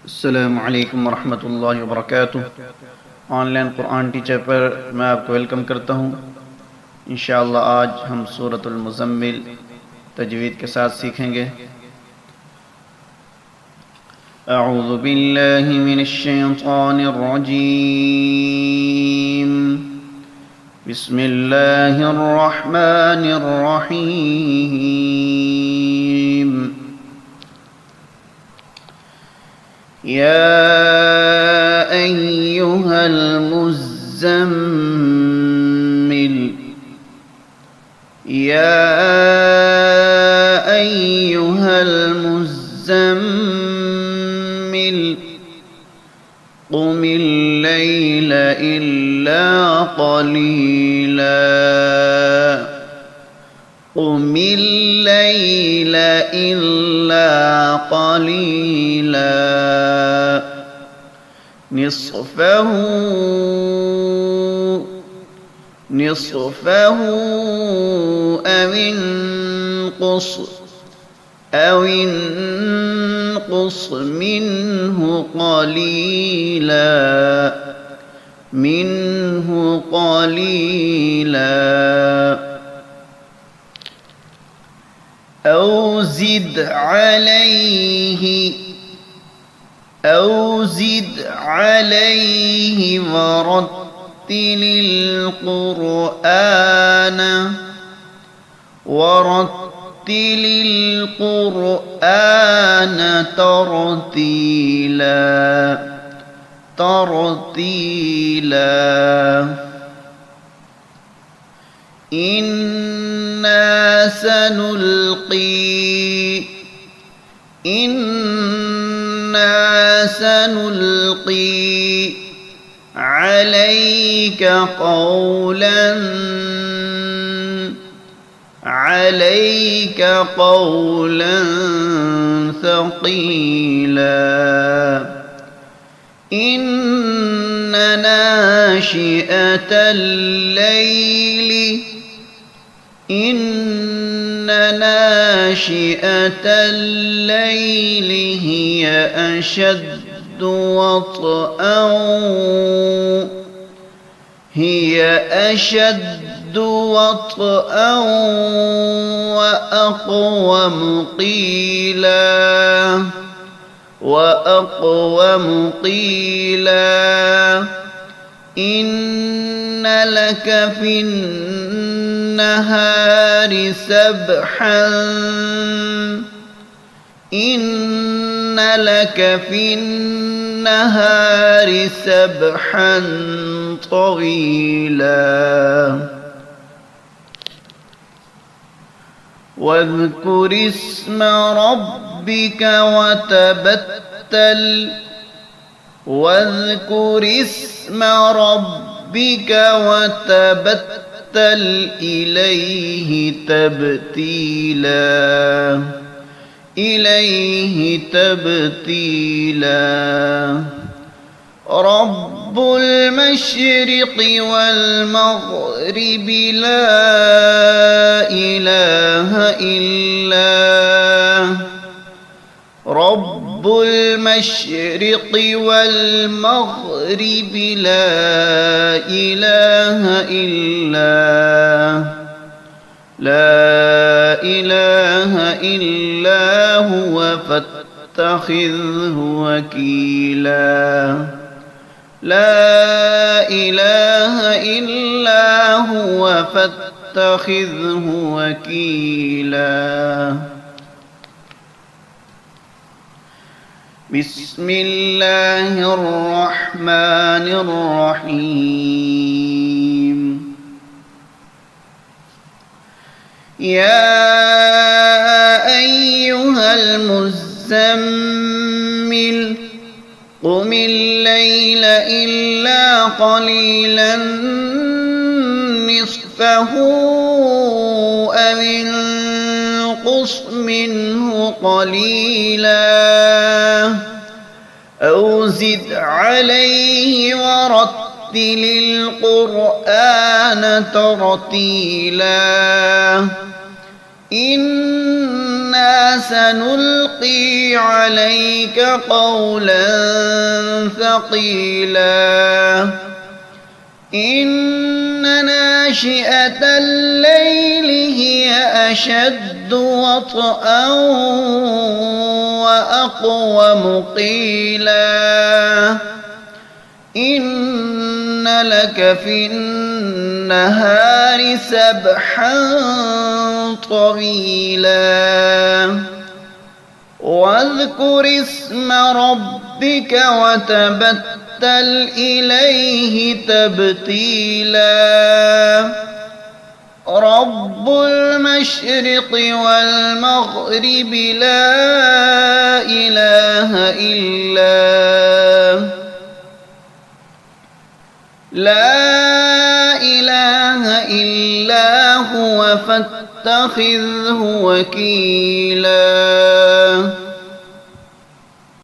अस्सलामु अलैकुम वरहमतुल्लाहि वबरकातुह। ऑनलाइन कुरान टीचर पर मैं आपको वेलकम करता हूँ। इंशाअल्लाह आज हम सूरतुल मुज़म्मिल तजवीद के साथ सीखेंगे। अऊज़ु बिल्लाहि मिनश शैतानिर रजीम। बिस्मिल्लाहिर रहमानिर रहीम। या अय्युहल मुज़्ज़म्मिल, या अय्युहल मुज़्ज़म्मिल, क़ुमिल लैल इल्ला क़लीला, क़ुमिल लैल इल्ला क़लीला, निस्फ़हु अव इंक़ुस मिन्हु क़लीला أو زد عليه ورتل القرآن ترتيلا. إنا سنلقي عليك قولا ثقيلا. إن ناشئة الليل هي أشد وطئا وأقوم قيلا. إن لك في النهار سبحا طويلا. واذكر اسم ربك وتبتل إليه تبتيلا. رب المشرق والمغرب لا إله إلا هو فاتخذه وكيلا. بسم الله الرحمن الرحيم. يا أيها المزمل قم الليل إلا قليلا نصفه أو انقص منه قليلا أو زد عليه ورتل القرآن ترتيلا. إنا سنلقي عليك قولا ثقيلا إن ناشئة الليل هي أشد وطئا وأقوم قيلا إن لك في النهار سبحا طويلا واذكر اسم ربك وتبتل إليه تبتيلا رب المشرق والمغرب لا إله إلا هو فاتخذه وكيلا